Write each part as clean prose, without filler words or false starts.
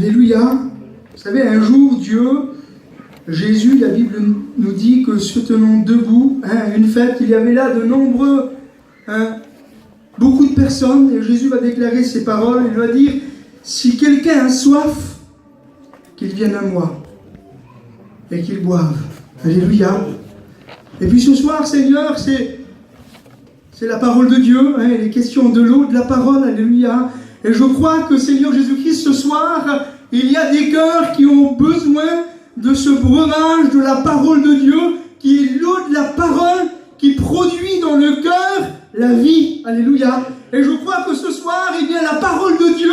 Alléluia. Vous savez, un jour, Jésus, la Bible nous dit que se tenant debout, une fête, il y avait là de nombreux, beaucoup de personnes, et Jésus va déclarer ces paroles, il va dire, si quelqu'un a soif, qu'il vienne à moi, et qu'il boive. Alléluia. Et puis ce soir, Seigneur, c'est la parole de Dieu, il est question de l'eau, de la parole, alléluia. Et je crois que, Seigneur Jésus-Christ, ce soir, il y a des cœurs qui ont besoin de ce breuvage de la parole de Dieu, qui est l'eau de la parole, qui produit dans le cœur la vie. Alléluia. Et je crois que ce soir, eh bien, la parole de Dieu,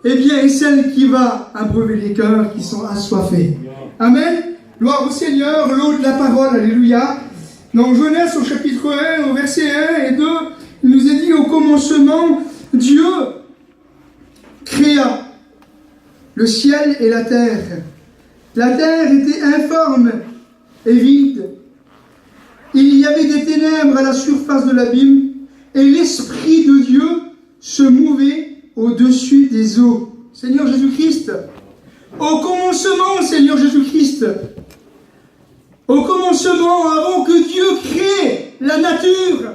eh bien, est celle qui va abreuver les cœurs qui sont assoiffés. Amen. Gloire au Seigneur, l'eau de la parole. Alléluia. Dans Genèse, au chapitre 1, au verset 1 et 2, il nous est dit, au commencement, Dieu créa le ciel et la terre. La terre était informe et vide. Il y avait des ténèbres à la surface de l'abîme, et l'Esprit de Dieu se mouvait au-dessus des eaux. Seigneur Jésus-Christ, au commencement, Seigneur Jésus-Christ, au commencement, avant que Dieu crée la nature,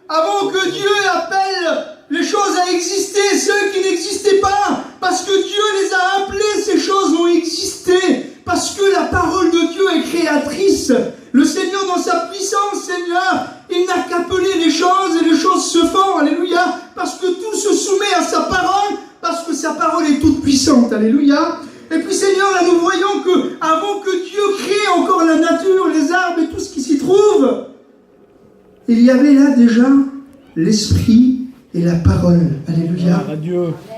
avant que Dieu appelle les choses à exister, ceux qui n'existaient pas, parce que Dieu les a appelés, ces choses ont existé, parce que la parole de Dieu est créatrice. Le Seigneur, dans sa puissance, Seigneur, il n'a qu'appelé les choses et les choses se font, alléluia, parce que tout se soumet à sa parole, parce que sa parole est toute puissante, alléluia. Et puis Seigneur, là nous voyons que avant que Dieu crée encore la nature, les arbres et tout ce qui s'y trouve, il y avait là déjà l'Esprit et la parole. Alléluia.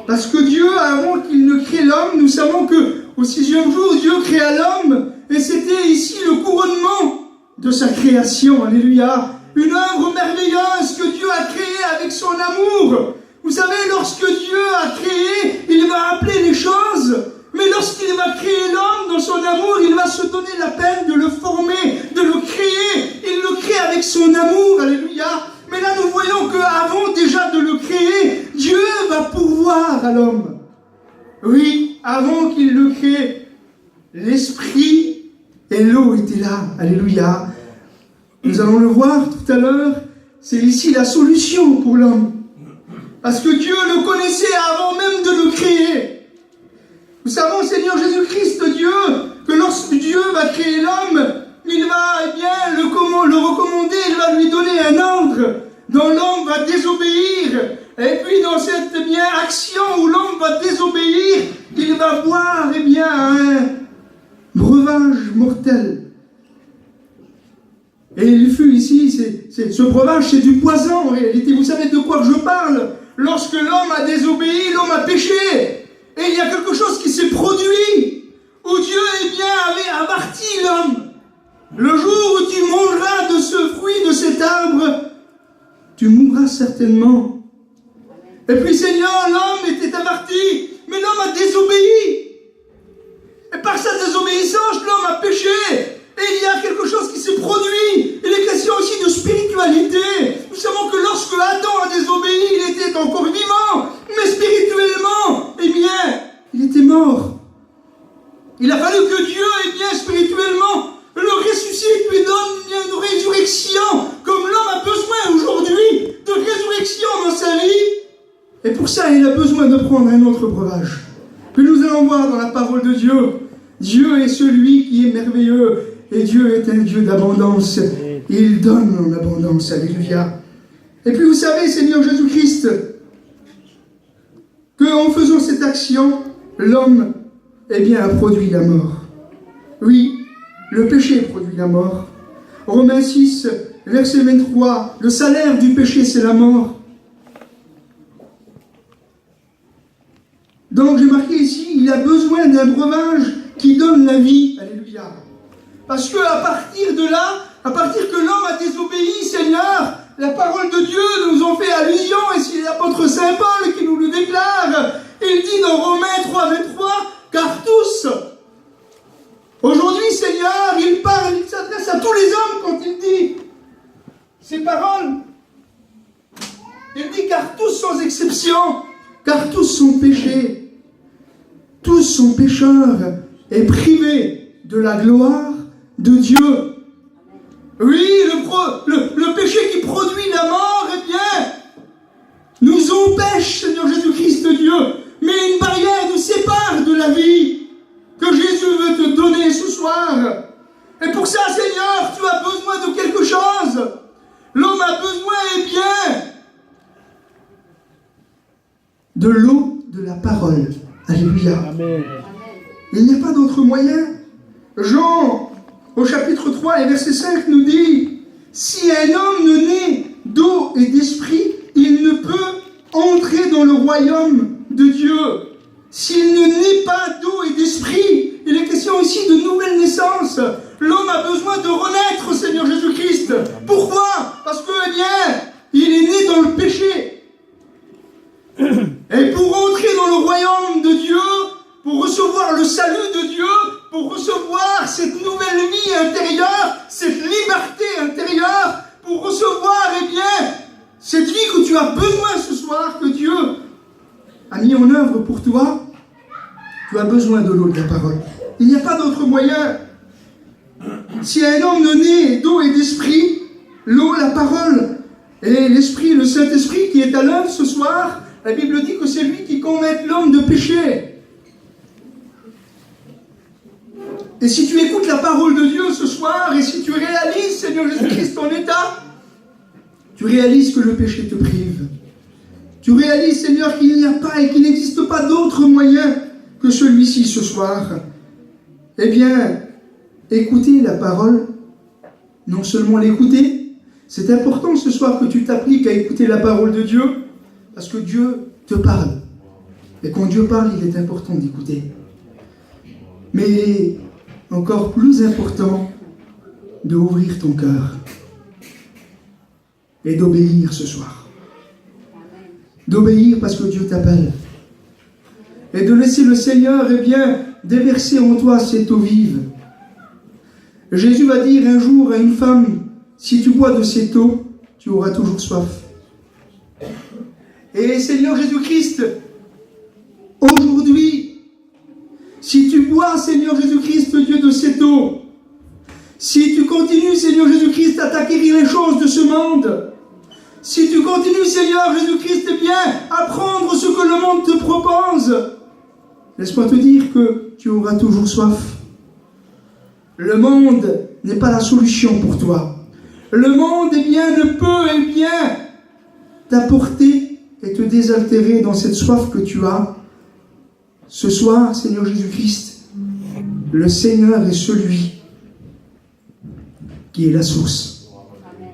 Parce que Dieu, avant qu'il ne crée l'homme, nous savons que au 6e jour, Dieu créa l'homme, et c'était ici le couronnement de sa création. Alléluia. Une œuvre merveilleuse que Dieu a créée avec son amour. Vous savez, lorsque Dieu a créé, il va appeler les choses. Mais lorsqu'il va créer l'homme dans son amour, il va se donner la peine de le former, de le créer. Il le crée avec son amour, alléluia. Mais là, nous voyons qu'avant déjà de le créer, Dieu va pourvoir à l'homme. Oui, avant qu'il le crée, l'esprit et l'eau étaient là, alléluia. Nous allons le voir tout à l'heure, c'est ici la solution pour l'homme. Parce que Dieu le connaissait avant même de le créer. Nous savons, Seigneur Jésus-Christ, Dieu, que lorsque Dieu va créer l'homme, il va le recommander, il va lui donner un ordre dont l'homme va désobéir. Et puis dans cette action où l'homme va désobéir, il va boire un breuvage mortel. Et il fut ici, ce breuvage, c'est du poison en réalité. Vous savez de quoi je parle? Lorsque l'homme a désobéi, l'homme a péché. Et il y a quelque chose qui s'est produit, où Dieu avait averti l'homme. Le jour où tu mangeras de ce fruit, de cet arbre, tu mourras certainement. Et puis Seigneur, l'homme était averti, mais l'homme a désobéi. Et par sa désobéissance, l'homme a péché. Et il y a quelque chose qui s'est produit. Il est question aussi de spiritualité. Nous savons que lorsque Adam a désobéi, il était encore vivant. Mais spirituellement, il était mort. Il a fallu que Dieu, spirituellement, le ressuscite, lui donne une résurrection, comme l'homme a besoin aujourd'hui de résurrection dans sa vie. Et pour ça, il a besoin de prendre un autre breuvage. Que nous allons voir dans la parole de Dieu. Dieu est celui qui est merveilleux. Et Dieu est un Dieu d'abondance. Il donne en abondance. Alléluia. Et puis vous savez, Seigneur Jésus-Christ, qu'en faisant cette action, l'homme, a produit la mort. Oui, le péché produit la mort. Romains 6, verset 23, le salaire du péché, c'est la mort. Donc j'ai marqué ici, il a besoin d'un breuvage qui donne la vie. Alléluia. Parce qu'à partir de là, à partir que l'homme a désobéi, Seigneur, la parole de Dieu nous en fait allusion, et c'est l'apôtre Saint Paul qui nous le déclare. Il dit dans Romains 3, 23, car tous, aujourd'hui, Seigneur, il parle, il s'adresse à tous les hommes quand il dit ces paroles. Il dit car tous sans exception, car tous sont péchés. tous sont pécheurs et privés de la gloire de Dieu. Oui, le péché qui produit la mort, eh bien, nous empêche, Seigneur Jésus-Christ Dieu, mais une barrière nous sépare de la vie que Jésus veut te donner ce soir. Et pour ça, Seigneur, tu as besoin de quelque chose. L'homme a besoin, eh bien, de l'eau de la parole. Alléluia. Amen. Il n'y a pas d'autre moyen. Jean, au chapitre 3 et verset 5, nous dit, si un homme ne naît d'eau et d'esprit, il ne peut entrer dans le royaume de Dieu. S'il ne naît pas d'eau et d'esprit, il est question ici de nouvelle naissance. L'homme a besoin de renaître, Seigneur Jésus-Christ. Pourquoi? Parce que, eh bien, il est né dans le péché. Et pour entrer dans le royaume de Dieu, pour recevoir le salut de Dieu, pour recevoir cette nouvelle vie intérieure, cette liberté intérieure, pour recevoir, eh bien, cette vie que tu as besoin ce soir, que Dieu a mis en œuvre pour toi, tu as besoin de l'eau de la parole. Il n'y a pas d'autre moyen. Si un homme ne naît d'eau et d'esprit, l'eau, la parole, et l'esprit, le Saint-Esprit qui est à l'œuvre ce soir, la Bible dit que c'est lui qui commet l'homme de péché. Et si tu écoutes la parole de Dieu ce soir, et si tu réalises, Seigneur Jésus-Christ, ton état, tu réalises que le péché te prive. Tu réalises, Seigneur, qu'il n'y a pas et qu'il n'existe pas d'autre moyen que celui-ci ce soir. Eh bien, écouter la parole, non seulement l'écouter, c'est important ce soir que tu t'appliques à écouter la parole de Dieu, parce que Dieu te parle. Et quand Dieu parle, il est important d'écouter. Mais il est encore plus important d'ouvrir ton cœur et d'obéir ce soir. D'obéir parce que Dieu t'appelle. Et de laisser le Seigneur, eh bien, déverser en toi cette eau vive. Jésus va dire un jour à une femme, si tu bois de cette eau, tu auras toujours soif. Et Seigneur Jésus-Christ, aujourd'hui, si tu bois, Seigneur Jésus-Christ, Dieu, de cette eau, si tu continues, Seigneur Jésus-Christ, à t'acquérir les choses de ce monde, si tu continues, Seigneur Jésus-Christ, eh bien, à prendre ce que le monde te propose, laisse-moi te dire que tu auras toujours soif. Le monde n'est pas la solution pour toi. Le monde, eh bien, ne peut, eh bien, t'apporter et te désaltérer dans cette soif que tu as. Ce soir, Seigneur Jésus-Christ, le Seigneur est celui qui est la source.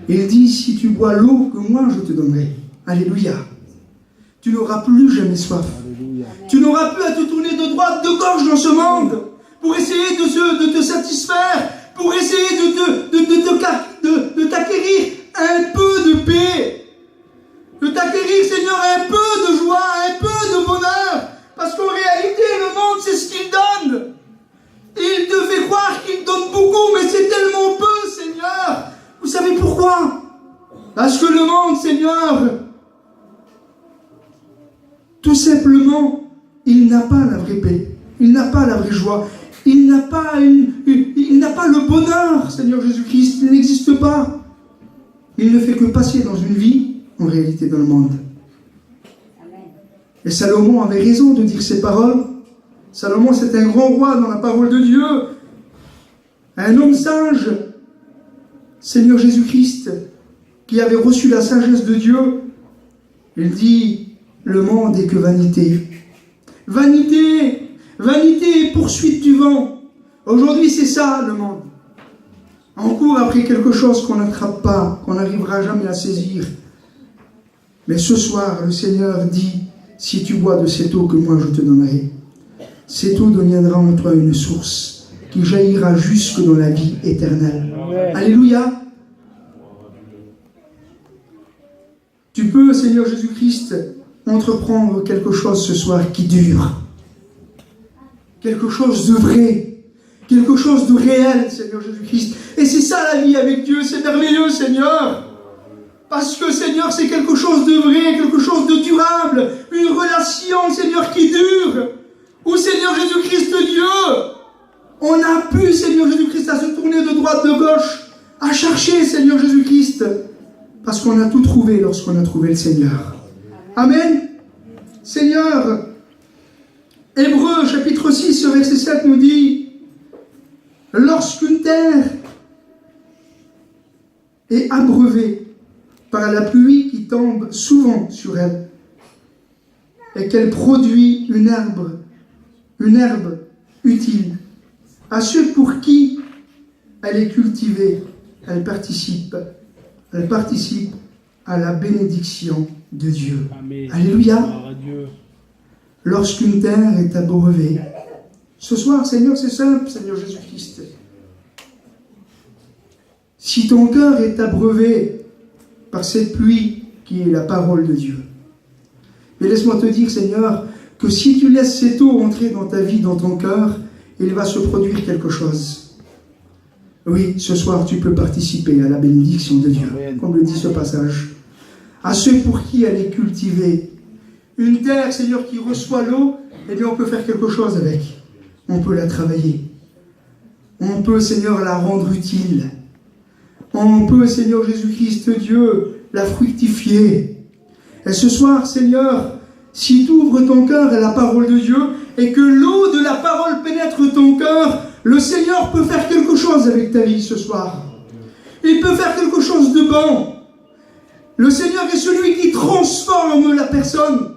Il dit, si tu bois l'eau que moi je te donnerai, alléluia, tu n'auras plus jamais soif. Alléluia. Tu n'auras plus à te tourner de droite, de gauche dans ce monde pour essayer de te satisfaire, pour essayer de t'acquérir un peu de paix, de t'acquérir, Seigneur, un peu de joie, un peu de bonheur, parce qu'en réalité, le monde, c'est ce qu'il donne. Il te fait croire qu'il donne beaucoup, mais c'est tellement peu, Seigneur. Vous savez pourquoi? Parce que le monde, Seigneur, tout simplement, il n'a pas la vraie paix. Il n'a pas la vraie joie. Il n'a pas le bonheur, Seigneur Jésus-Christ. Il n'existe pas. Il ne fait que passer dans une vie, en réalité, dans le monde. Et Salomon avait raison de dire ces paroles. Salomon, c'est un grand roi dans la parole de Dieu. Un homme sage, Seigneur Jésus-Christ, qui avait reçu la sagesse de Dieu. Il dit, le monde est que vanité. Vanité, vanité et poursuite du vent. Aujourd'hui, c'est ça, le monde. On court après quelque chose qu'on n'attrape pas, qu'on n'arrivera jamais à saisir. Mais ce soir, le Seigneur dit, si tu bois de cette eau que moi je te donnerai, cette eau deviendra en toi une source qui jaillira jusque dans la vie éternelle. Amen. Alléluia. Tu peux, Seigneur Jésus-Christ, entreprendre quelque chose ce soir qui dure. Quelque chose de vrai. Quelque chose de réel, Seigneur Jésus-Christ. Et c'est ça la vie avec Dieu, c'est merveilleux, Seigneur. Parce que, Seigneur, c'est quelque chose de vrai, quelque chose de durable. Une relation, Seigneur, qui dure. Où, Seigneur Jésus-Christ, On n'a plus, Seigneur Jésus-Christ, à se tourner de droite, de gauche, à chercher, Seigneur Jésus-Christ, parce qu'on a tout trouvé lorsqu'on a trouvé le Seigneur. Amen. Seigneur, Hébreux chapitre 6, verset 7 nous dit, lorsqu'une terre est abreuvée par la pluie qui tombe souvent sur elle, et qu'elle produit une herbe utile, à ceux pour qui elle est cultivée, elle participe à la bénédiction de Dieu. Amen. Alléluia. Lorsqu'une terre est abreuvée. Ce soir, Seigneur, c'est simple, Seigneur Jésus-Christ. Si ton cœur est abreuvé par cette pluie qui est la parole de Dieu, mais laisse-moi te dire, Seigneur, que si tu laisses cette eau entrer dans ta vie, dans ton cœur, il va se produire quelque chose. Oui, ce soir, tu peux participer à la bénédiction de Dieu, comme le dit ce passage. À ceux pour qui elle est cultivée. Une terre, Seigneur, qui reçoit l'eau, eh bien, on peut faire quelque chose avec. On peut la travailler. On peut, Seigneur, la rendre utile. On peut, Seigneur Jésus-Christ, Dieu, la fructifier. Et ce soir, Seigneur, si tu ouvres ton cœur à la parole de Dieu et que l'eau de la parole pénètre ton cœur, le Seigneur peut faire quelque chose avec ta vie ce soir. Il peut faire quelque chose de bon. Le Seigneur est celui qui transforme la personne.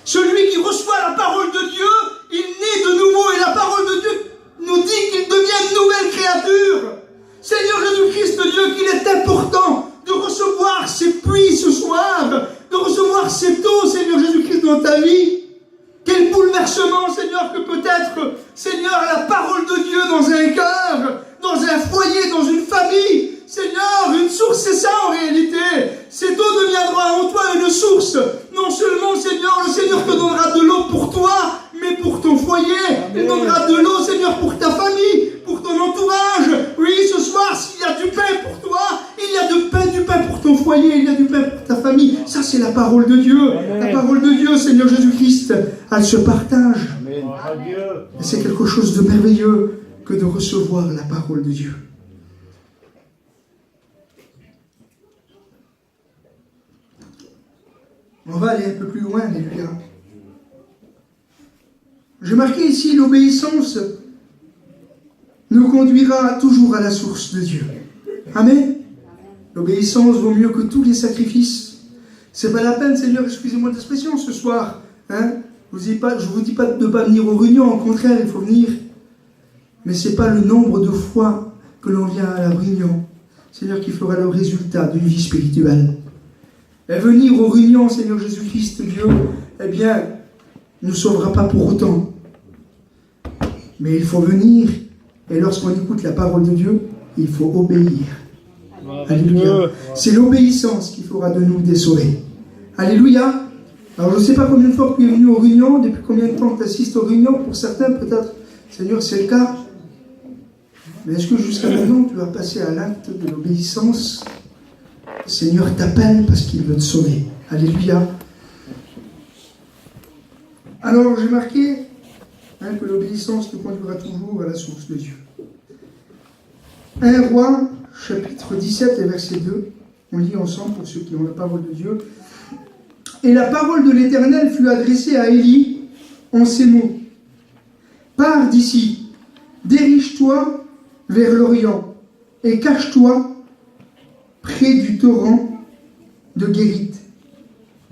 Celui qui reçoit la parole de Dieu, il naît de nouveau et la parole de Dieu nous dit qu'il devient une nouvelle créature. Seigneur Jésus-Christ, Dieu, qu'il est important de recevoir ces pluies ce soir, de recevoir cette eau, Seigneur Jésus-Christ, dans ta vie. Quel bouleversement, Seigneur, que peut-être, Seigneur, la parole de Dieu dans un cœur, dans un foyer, dans une famille. Seigneur, une source, c'est ça en réalité. Cette eau deviendra en toi une source. Non seulement, Seigneur, le Seigneur te donnera de l'eau pour toi, mais pour ton foyer. Amen. Il donnera de l'eau, Seigneur, pour ta famille, pour ton entourage. Oui, ce soir, s'il y a du pain pour toi, il y a du pain pour ton foyer, il y a du pain pour ta famille. Ça, c'est la parole de Dieu. Amen. La parole de Dieu, Seigneur Jésus-Christ, elle se partage. Amen. Et c'est quelque chose de merveilleux que de recevoir la parole de Dieu. On va aller un peu plus loin, alléluia. J'ai marqué ici, l'obéissance nous conduira toujours à la source de Dieu. Amen. L'obéissance vaut mieux que tous les sacrifices. C'est pas la peine, Seigneur, excusez-moi l'expression ce soir. Hein? Je vous dis pas de ne pas venir aux réunions, au contraire, il faut venir. Mais c'est pas le nombre de fois que l'on vient à la réunion, Seigneur, qui fera le résultat d'une vie spirituelle. Et venir aux réunions, Seigneur Jésus-Christ, Dieu, eh bien, ne nous sauvera pas pour autant. Mais il faut venir, et lorsqu'on écoute la parole de Dieu, il faut obéir. Alléluia. C'est l'obéissance qui fera de nous des sauvés. Alléluia. Alors je ne sais pas combien de fois tu es venu aux réunions, depuis combien de temps tu assistes aux réunions, pour certains peut-être, Seigneur, c'est le cas. Mais est-ce que jusqu'à maintenant tu as passé à l'acte de l'obéissance ? Le Seigneur t'appelle parce qu'il veut te sauver. Alléluia. Alors, j'ai marqué que l'obéissance te conduira toujours à la source de Dieu. 1 Roi, chapitre 17 et verset 2. On lit ensemble pour ceux qui ont la parole de Dieu. Et la parole de l'Éternel fut adressée à Élie en ces mots. Pars d'ici, dirige-toi vers l'Orient et cache-toi près du torrent de Guérit,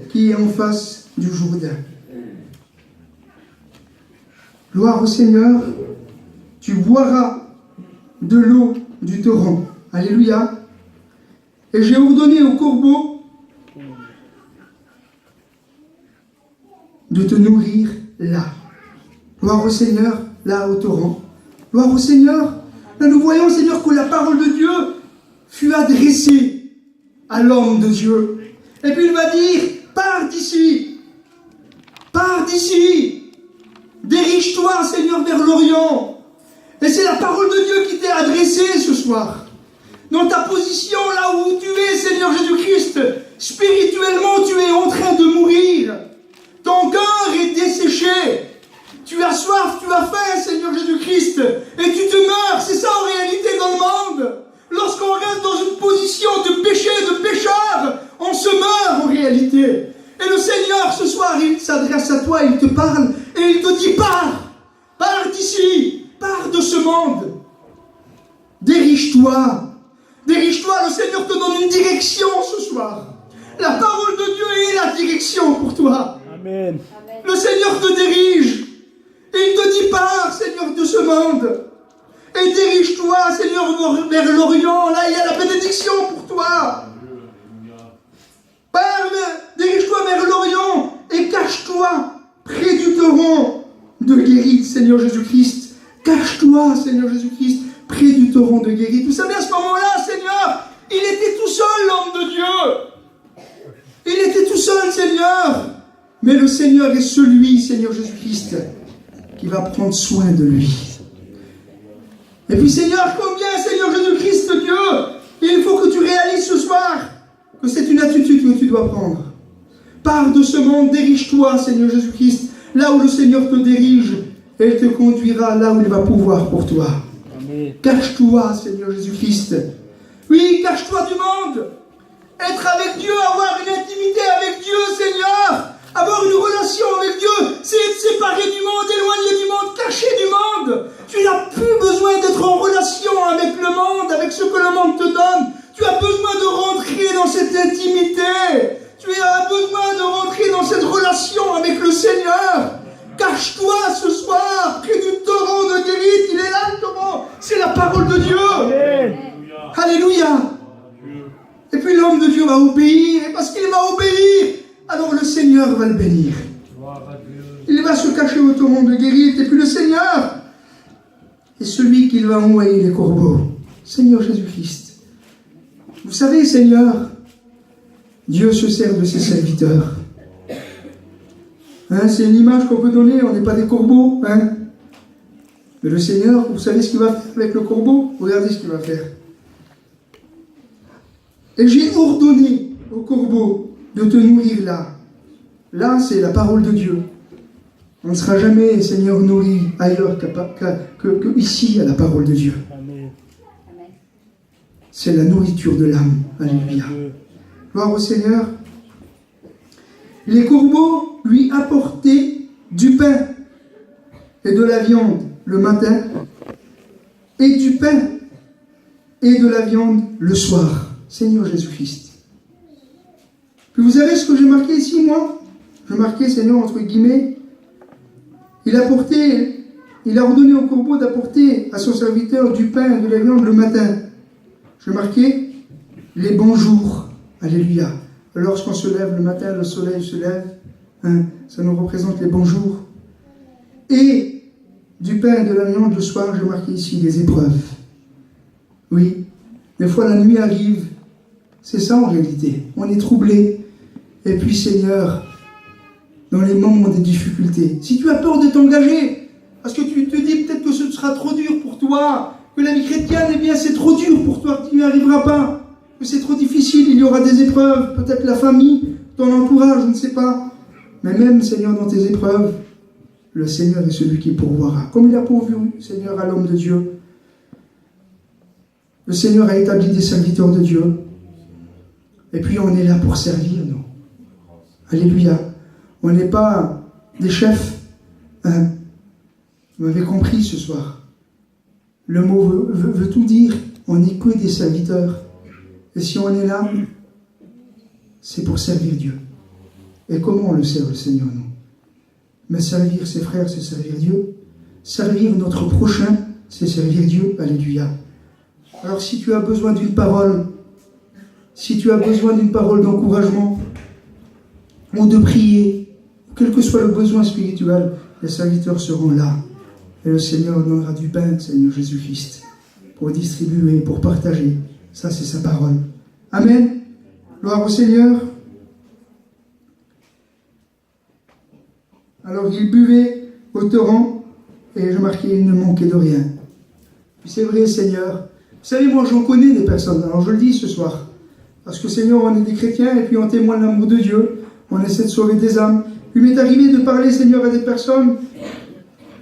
qui est en face du Jourdain. Gloire au Seigneur, tu boiras de l'eau du torrent. Alléluia. Et j'ai ordonné au corbeau de te nourrir là. Gloire au Seigneur, là au torrent. Gloire au Seigneur. Là nous voyons, Seigneur, que la parole de Dieu fut adressé à l'homme de Dieu. Et puis il va dire, pars d'ici, dirige-toi, Seigneur, vers l'Orient. Et c'est la parole de Dieu qui t'est adressée ce soir. Dans ta position, là où tu es, Seigneur Jésus-Christ, spirituellement, tu es en train de mourir. Ton cœur est desséché. Tu as soif, tu as faim, Seigneur Jésus-Christ. Et tu te pars d'ici, pars de ce monde. Dirige-toi, le Seigneur te donne une direction ce soir. La parole de Dieu est la direction pour toi. Amen. Le Seigneur te dirige. Et il te dit, pars, Seigneur, de ce monde. Et dirige-toi, Seigneur, vers l'Orient. Là, il y a la bénédiction pour toi. Pars, dirige-toi vers l'Orient et cache-toi près du torrent de guérite, Seigneur Jésus-Christ. Cache-toi, Seigneur Jésus-Christ, près du torrent de guérite. Vous savez, à ce moment-là, Seigneur, il était tout seul, l'homme de Dieu. Il était tout seul, Seigneur. Mais le Seigneur est celui, Seigneur Jésus-Christ, qui va prendre soin de lui. Et puis, Seigneur, combien, Seigneur Jésus-Christ, Dieu, il faut que tu réalises ce soir que c'est une attitude que tu dois prendre. Pars de ce monde, dirige-toi, Seigneur Jésus-Christ, là où le Seigneur te dirige, et il te conduira là où il va pouvoir pour toi. Amen. Cache-toi, Seigneur Jésus-Christ. Oui, cache-toi du monde. Être avec Dieu, avoir une intimité avec Dieu, Seigneur. Avoir une relation avec Dieu, c'est être séparé du monde, éloigné du monde, caché du monde. Tu n'as plus besoin d'être en relation avec le monde, avec ce que le monde te donne. Tu as besoin de rentrer dans cette intimité. Tu as besoin de rentrer dans cette relation avec le Seigneur. Cache-toi ce soir près du torrent de guérite. Il est là, le torrent. C'est la parole de Dieu. Amen. Alléluia. Et puis l'homme de Dieu va obéir. Et parce qu'il va obéir, alors le Seigneur va le bénir. Il va se cacher au torrent de guérite. Et puis le Seigneur est celui qui va envoyer les corbeaux. Seigneur Jésus-Christ. Vous savez, Seigneur, Dieu se sert de ses serviteurs. Hein, c'est une image qu'on peut donner, on n'est pas des corbeaux. Hein. Mais le Seigneur, vous savez ce qu'il va faire avec le corbeau? Regardez ce qu'il va faire. Et j'ai ordonné au corbeau de te nourrir là. Là, c'est la parole de Dieu. On ne sera jamais, Seigneur, nourri ailleurs que ici à la parole de Dieu. Amen. C'est la nourriture de l'âme. Alléluia. Gloire au Seigneur. Les corbeaux lui apportaient du pain et de la viande le matin, et du pain et de la viande le soir. Seigneur Jésus-Christ. Puis vous savez ce que j'ai marqué ici, moi? J'ai marqué, Seigneur, entre guillemets, il a ordonné au corbeau d'apporter à son serviteur du pain et de la viande le matin. J'ai marqué les bons jours. Alléluia. Lorsqu'on se lève le matin, le soleil se lève. Hein, ça nous représente les bons jours. Et du pain et de la viande le soir, j'ai marqué ici les épreuves. Oui. Des fois la nuit arrive. C'est ça en réalité. On est troublé. Et puis Seigneur, dans les moments des difficultés, si tu as peur de t'engager, parce que tu te dis peut-être que ce sera trop dur pour toi, que la vie chrétienne, eh bien c'est trop dur pour toi, que tu n'y arriveras pas, que c'est trop difficile, il y aura des épreuves, peut-être la famille, ton entourage, je ne sais pas. Mais même, Seigneur, dans tes épreuves, le Seigneur est celui qui pourvoira. Comme il a pourvu, Seigneur, à l'homme de Dieu. Le Seigneur a établi des serviteurs de Dieu. Et puis on est là pour servir, nous. Alléluia. On n'est pas des chefs. Hein. Vous m'avez compris ce soir. Le mot veut tout dire. On n'est que des serviteurs. Et si on est là, c'est pour servir Dieu. Et comment on le sert, le Seigneur, nous? Mais servir ses frères, c'est servir Dieu. Servir notre prochain, c'est servir Dieu. Alléluia. Alors si tu as besoin d'une parole, si tu as besoin d'une parole d'encouragement, ou de prier, quel que soit le besoin spirituel, les serviteurs seront là. Et le Seigneur donnera du pain, Seigneur Jésus-Christ, pour distribuer, pour partager. Ça, c'est sa parole. Amen. Gloire au Seigneur. Alors, il buvait au torrent, et je marquais, il ne manquait de rien. Puis c'est vrai, Seigneur. Vous savez, moi, j'en connais des personnes. Alors, je le dis ce soir. Parce que, Seigneur, on est des chrétiens, et puis on témoigne l'amour de Dieu. On essaie de sauver des âmes. Il m'est arrivé de parler, Seigneur, à des personnes.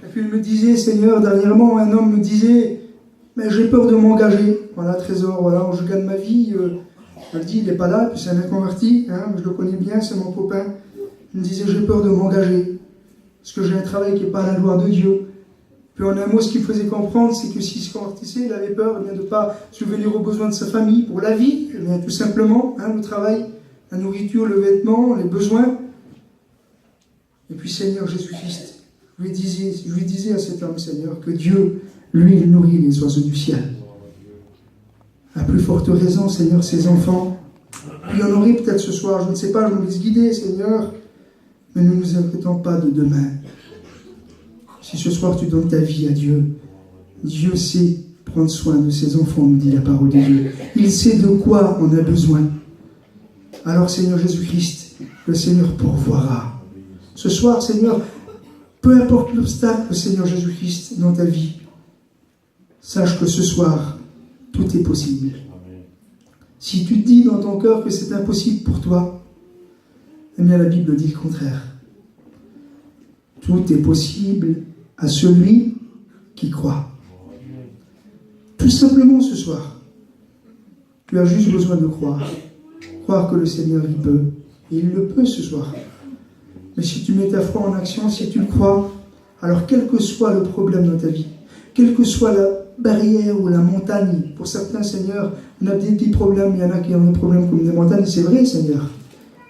Et puis, il me disait, Seigneur, dernièrement, un homme me disait, mais j'ai peur de m'engager. Voilà, trésor, voilà, je gagne ma vie. Je le dis, il n'est pas là, puis c'est un inconverti. Hein, je le connais bien, c'est mon copain. Il me disait, j'ai peur de m'engager. Parce que j'ai un travail qui n'est pas à la gloire de Dieu. Puis en un mot, ce qu'il faisait comprendre, c'est que s'il se convertissait, il avait peur de ne pas subvenir aux besoins de sa famille pour la vie, tout simplement, le travail, la nourriture, le vêtement, les besoins. Et puis Seigneur Jésus-Christ, je lui disais à cet homme, Seigneur, que Dieu, lui, il nourrit les oiseaux du ciel. À plus forte raison, Seigneur, ses enfants, il y en aurait peut-être ce soir, je ne sais pas, je me laisse guider, Seigneur, mais ne nous inquiétons pas de demain. Si ce soir tu donnes ta vie à Dieu, Dieu sait prendre soin de ses enfants, nous dit la parole de Dieu. Il sait de quoi on a besoin. Alors Seigneur Jésus-Christ, le Seigneur pourvoira. Ce soir, Seigneur, peu importe l'obstacle, Seigneur Jésus-Christ, dans ta vie, sache que ce soir, tout est possible. Si tu te dis dans ton cœur que c'est impossible pour toi, eh bien la Bible dit le contraire. Tout est possible à celui qui croit. Tout simplement ce soir, tu as juste besoin de croire. Croire que le Seigneur, il peut. Et il le peut ce soir. Mais si tu mets ta foi en action, si tu le crois, alors quel que soit le problème dans ta vie, quelle que soit la barrière ou la montagne, pour certains, Seigneur, on a des petits problèmes, il y en a qui ont des problèmes comme des montagnes, c'est vrai, Seigneur.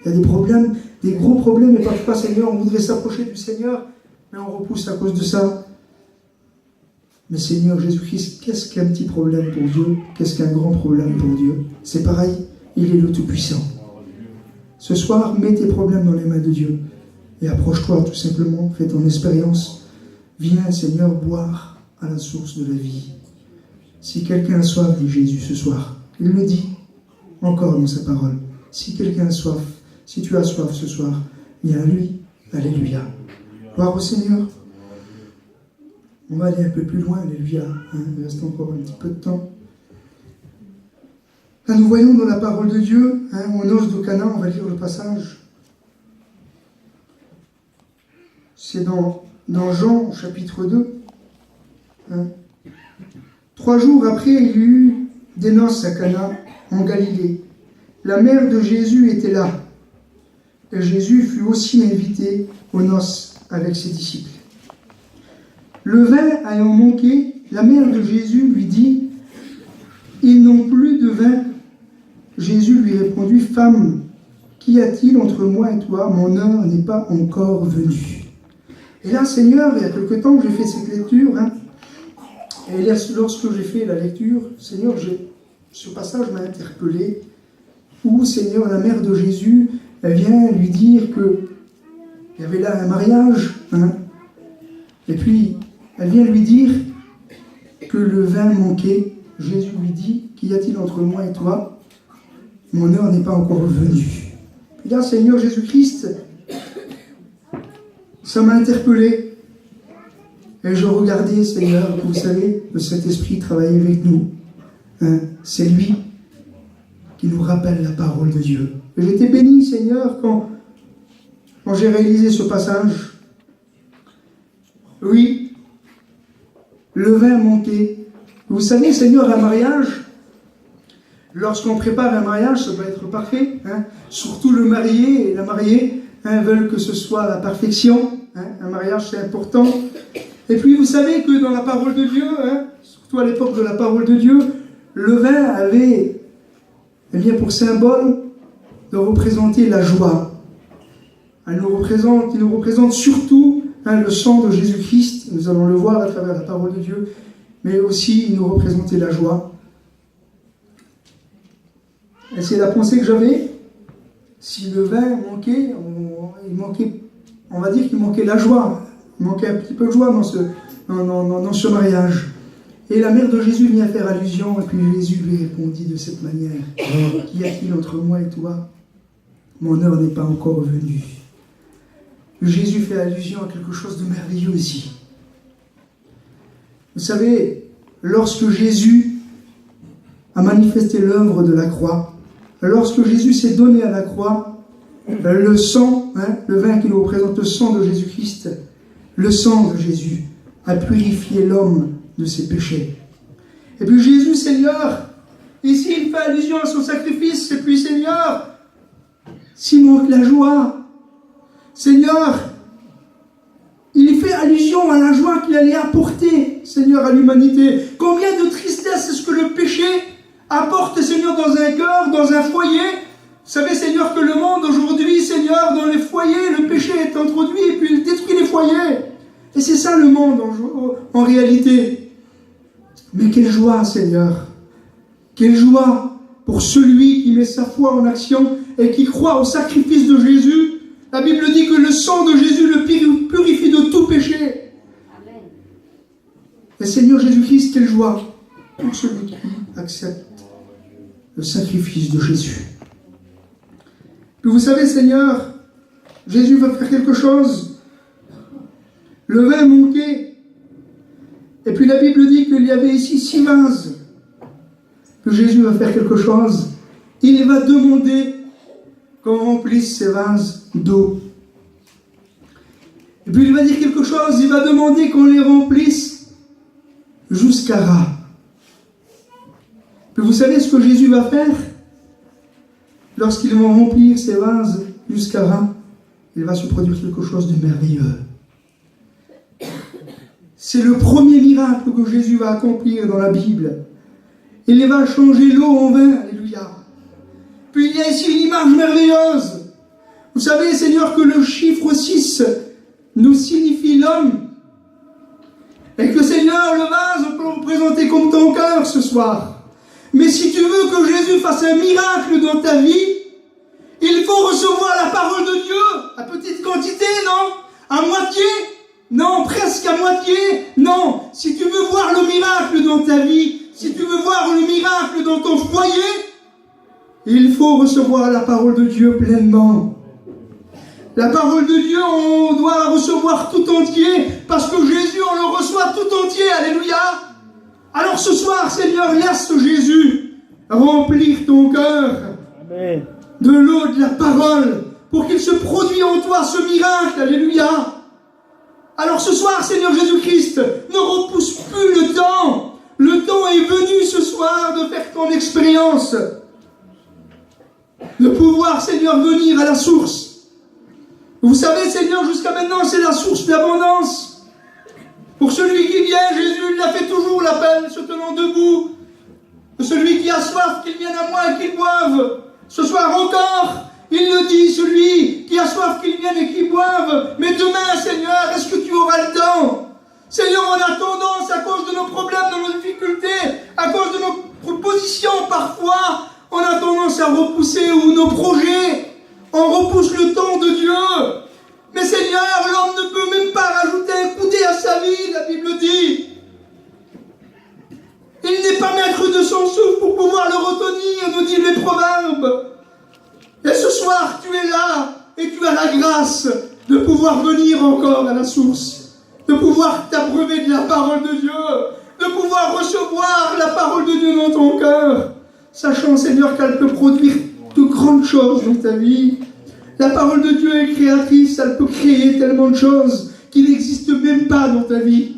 Il y a des problèmes, des gros problèmes, et parfois, Seigneur, on voudrait s'approcher du Seigneur, mais on repousse à cause de ça. Mais Seigneur Jésus-Christ, qu'est-ce qu'un petit problème pour Dieu? Qu'est-ce qu'un grand problème pour Dieu? C'est pareil, il est le Tout-Puissant. Ce soir, mets tes problèmes dans les mains de Dieu et approche-toi tout simplement, fais ton expérience. Viens, Seigneur, boire à la source de la vie. Si quelqu'un a soif, dit Jésus ce soir, il le dit encore dans sa parole. Si quelqu'un a soif, si tu as soif ce soir, viens à lui. Alléluia. Gloire au Seigneur. On va aller un peu plus loin, alléluia. Il reste encore un petit peu de temps. Là, nous voyons dans la parole de Dieu, aux noces de Cana, on va lire le passage. C'est dans Jean, chapitre 2. 3 jours après, il y eut des noces à Cana, en Galilée. La mère de Jésus était là. Et Jésus fut aussi invité aux noces avec ses disciples. Le vin ayant manqué, la mère de Jésus lui dit « Ils n'ont plus de vin. » Jésus lui répondit « Femme, qu'y a-t-il entre moi et toi? Mon heure n'est pas encore venue. » Et là, Seigneur, il y a quelque temps que j'ai fait cette lecture, et lorsque j'ai fait la lecture, Seigneur, ce passage m'a interpellé, où, Seigneur, la mère de Jésus, elle vient lui dire qu'il y avait là un mariage, et puis elle vient lui dire que le vin manquait. Jésus lui dit, qu'y a-t-il entre moi et toi? Mon heure n'est pas encore venue. Et là, Seigneur Jésus-Christ, ça m'a interpellé. Et je regardais, Seigneur, vous savez, le Saint-Esprit travaille avec nous. C'est lui qui nous rappelle la parole de Dieu. Et j'étais béni, Seigneur, quand j'ai réalisé ce passage. Oui, le vin manquait. Vous savez, Seigneur, un mariage, lorsqu'on prépare un mariage, ça doit être parfait. Surtout le marié et la mariée veulent que ce soit la perfection. Un mariage, c'est important. Et puis, vous savez que dans la parole de Dieu, surtout à l'époque de la parole de Dieu, le vin avait, pour symbole de représenter la joie. Il nous représente surtout le sang de Jésus-Christ. Nous allons le voir à travers la parole de Dieu. Mais aussi, il nous représentait la joie. Et c'est la pensée que j'avais. Si le vin manquait, on va dire qu'il manquait la joie. Il manquait un petit peu de joie dans ce mariage. Et la mère de Jésus vient faire allusion, et puis Jésus lui répondit de cette manière. Qu'y a-t-il entre moi et toi? Mon heure n'est pas encore venue. Jésus fait allusion à quelque chose de merveilleux aussi. Vous savez, lorsque Jésus a manifesté l'œuvre de la croix, lorsque Jésus s'est donné à la croix, le sang, le vin qui nous représente le sang de Jésus-Christ, le sang de Jésus a purifié l'homme de ses péchés. Et puis Jésus, Seigneur, ici il fait allusion à son sacrifice, et puis Seigneur, s'il manque la joie, Seigneur, allusion à la joie qu'il allait apporter, Seigneur, à l'humanité. Combien de tristesse est-ce que le péché apporte, Seigneur, dans un cœur, dans un foyer. Vous savez, Seigneur, que le monde aujourd'hui, Seigneur, dans les foyers, le péché est introduit et puis il détruit les foyers. Et c'est ça le monde en réalité. Mais quelle joie, Seigneur. Quelle joie pour celui qui met sa foi en action et qui croit au sacrifice de Jésus. La Bible dit que le sang de Jésus le purifie de tout péché. Amen. Et Seigneur Jésus-Christ, quelle joie pour celui qui accepte le sacrifice de Jésus. Puis vous savez, Seigneur, Jésus va faire quelque chose. Le vin manquait. Et puis la Bible dit qu'il y avait ici 6 vases. Que Jésus va faire quelque chose. Il va demander qu'on remplisse ces vases d'eau. Et puis il va dire quelque chose. Il va demander qu'on les remplisse jusqu'à ras. Puis vous savez ce que Jésus va faire? Lorsqu'ils vont remplir ces vases jusqu'à ras, il va se produire quelque chose de merveilleux. C'est le premier miracle que Jésus va accomplir dans la Bible. Il va changer l'eau en vin. Alléluia. Puis il y a ici une image merveilleuse. Vous savez, Seigneur, que le chiffre 6 nous signifie l'homme. Et que, Seigneur, le vase, on peut le présenter comme ton cœur ce soir. Mais si tu veux que Jésus fasse un miracle dans ta vie, il faut recevoir la parole de Dieu. À petite quantité, non? À moitié? Non, presque à moitié? Non. Si tu veux voir le miracle dans ta vie, si tu veux voir le miracle dans ton foyer, il faut recevoir la parole de Dieu pleinement. La parole de Dieu, on doit la recevoir tout entier, parce que Jésus, on le reçoit tout entier. Alléluia. Alors ce soir, Seigneur, laisse Jésus remplir ton cœur de l'eau de la parole, pour qu'il se produise en toi ce miracle. Alléluia. Alors ce soir, Seigneur Jésus-Christ, ne repousse plus le temps. Le temps est venu ce soir de faire ton expérience. De pouvoir, Seigneur, venir à la source. Vous savez, Seigneur, jusqu'à maintenant, c'est la source d'abondance. Pour celui qui vient, Jésus, il a fait toujours l'appel, se tenant debout. Celui qui a soif, qu'il vienne à moi et qu'il boive. Ce soir encore, il le dit, celui qui a soif, qu'il vienne et qu'il boive. Mais demain, Seigneur, est-ce que tu auras le temps? Seigneur, on a tendance, à cause de nos problèmes, de nos difficultés, à cause de notre position parfois, on a tendance à repousser nos projets. On repousse le temps de Dieu. Mais Seigneur, l'homme ne peut même pas rajouter un coudé à sa vie, la Bible dit. Il n'est pas maître de son souffle pour pouvoir le retenir, nous disent les proverbes. Et ce soir, tu es là et tu as la grâce de pouvoir venir encore à la source, de pouvoir t'abreuver de la parole de Dieu, de pouvoir recevoir la parole de Dieu dans ton cœur, sachant, Seigneur, qu'elle peut produire de grandes choses dans ta vie. La parole de Dieu est créatrice, elle peut créer tellement de choses qui n'existent même pas dans ta vie.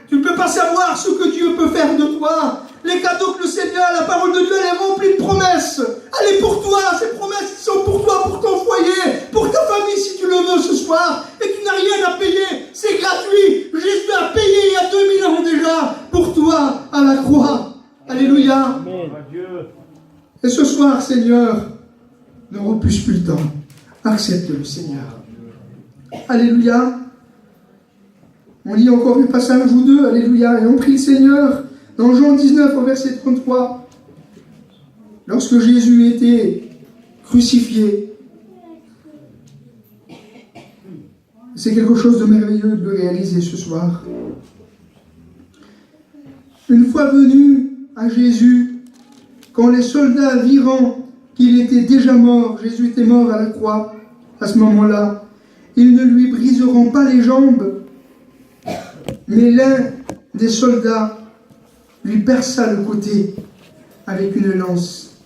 Tu ne peux pas savoir ce que Dieu peut faire de toi. Les cadeaux que le Seigneur, la parole de Dieu, elle est remplie de promesses. Elle est pour toi, ces promesses sont pour toi, pour ton foyer, pour ta famille si tu le veux ce soir. Et tu n'as rien à payer, c'est gratuit. Jésus a payé il y a 2000 ans déjà pour toi à la croix. Alléluia. Amen. Et ce soir, Seigneur, ne repousse plus le temps. Accepte-le, Seigneur. Alléluia. On lit encore un passage ou deux. Alléluia. Et on prie le Seigneur dans Jean 19 au verset 33. Lorsque Jésus était crucifié. C'est quelque chose de merveilleux de le réaliser ce soir. Une fois venu à Jésus, quand les soldats virent qu'il était déjà mort, Jésus était mort à la croix, à ce moment-là, ils ne lui briseront pas les jambes, mais l'un des soldats lui perça le côté avec une lance.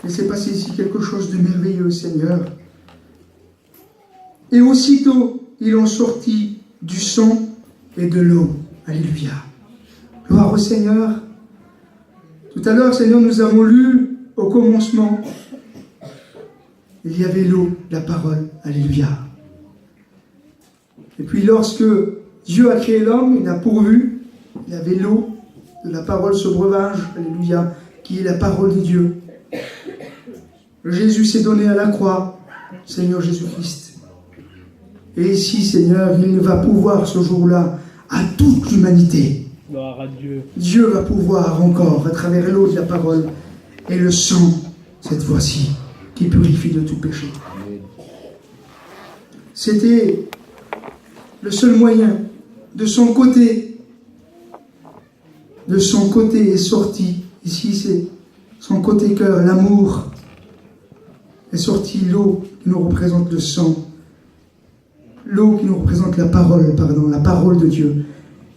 Il s'est passé ici quelque chose de merveilleux, Seigneur. Et aussitôt, il en sortit du sang et de l'eau. Alléluia. Gloire au Seigneur. Tout à l'heure, Seigneur, nous avons lu au commencement, il y avait l'eau, la parole. Alléluia. Et puis lorsque Dieu a créé l'homme, il a pourvu, il avait l'eau de la parole, ce breuvage, alléluia, qui est la parole de Dieu. Jésus s'est donné à la croix, Seigneur Jésus-Christ. Et ici, Seigneur, il va pouvoir ce jour-là à toute l'humanité. Gloire à Dieu. Dieu va pouvoir encore, à travers l'eau de la parole et le sang, cette fois-ci, qui purifie de tout péché. C'était le seul moyen. De son côté est sorti, ici c'est son côté cœur, l'amour, est sorti l'eau qui nous représente le sang, l'eau qui nous représente la parole de Dieu,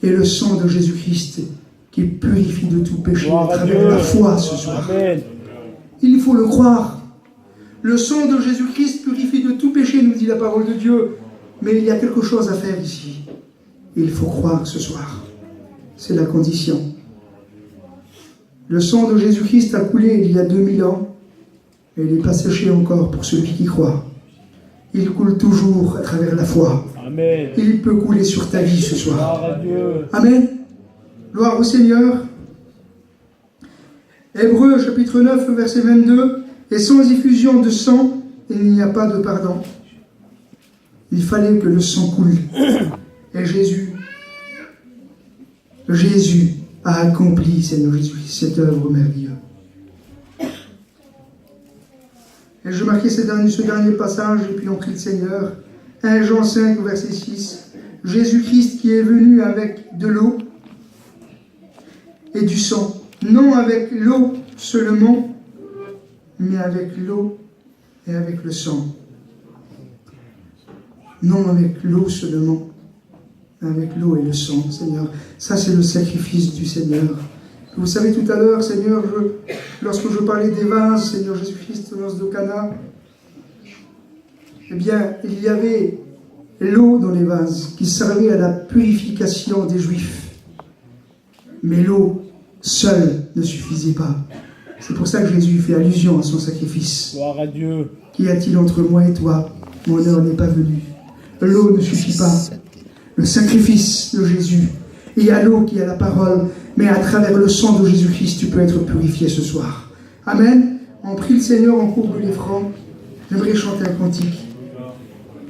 et le sang de Jésus-Christ qui purifie de tout péché à travers la foi ce soir. Amen. Il faut le croire. Le sang de Jésus-Christ purifie de tout péché, nous dit la parole de Dieu. Mais il y a quelque chose à faire ici. Il faut croire ce soir. C'est la condition. Le sang de Jésus-Christ a coulé il y a 2000 ans et il n'est pas séché encore pour celui qui croit. Il coule toujours à travers la foi. Amen. Il peut couler sur ta vie ce soir. Gloire à Dieu. Amen. Gloire au Seigneur. Hébreux chapitre 9 verset 22. Et sans effusion de sang, il n'y a pas de pardon. Il fallait que le sang coule. Et Jésus a accompli, Seigneur Jésus, cette œuvre merveilleuse. Et je marquais ce dernier passage, et puis on prie le Seigneur. 1 Jean 5, verset 6. Jésus-Christ qui est venu avec de l'eau et du sang. Non avec l'eau seulement, mais avec l'eau et avec le sang. Non avec l'eau seulement, mais avec l'eau et le sang, Seigneur. Ça, c'est le sacrifice du Seigneur. Vous savez, tout à l'heure, Seigneur, lorsque je parlais des vases, Seigneur Jésus-Christ, aux noces de Cana, eh bien, il y avait l'eau dans les vases qui servait à la purification des Juifs. Mais l'eau seule ne suffisait pas. C'est pour ça que Jésus fait allusion à son sacrifice. Gloire à Dieu. Qu'y a-t-il entre moi et toi? Mon heure n'est pas venue. L'eau ne suffit pas. Le sacrifice de Jésus. Il y a l'eau qui a la parole, mais à travers le sang de Jésus-Christ, tu peux être purifié ce soir. Amen. On prie le Seigneur en cours de l'effrant. J'aimerais chanter un cantique.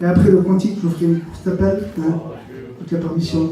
Et après le cantique, je vous ferai cet appel. Avec la permission.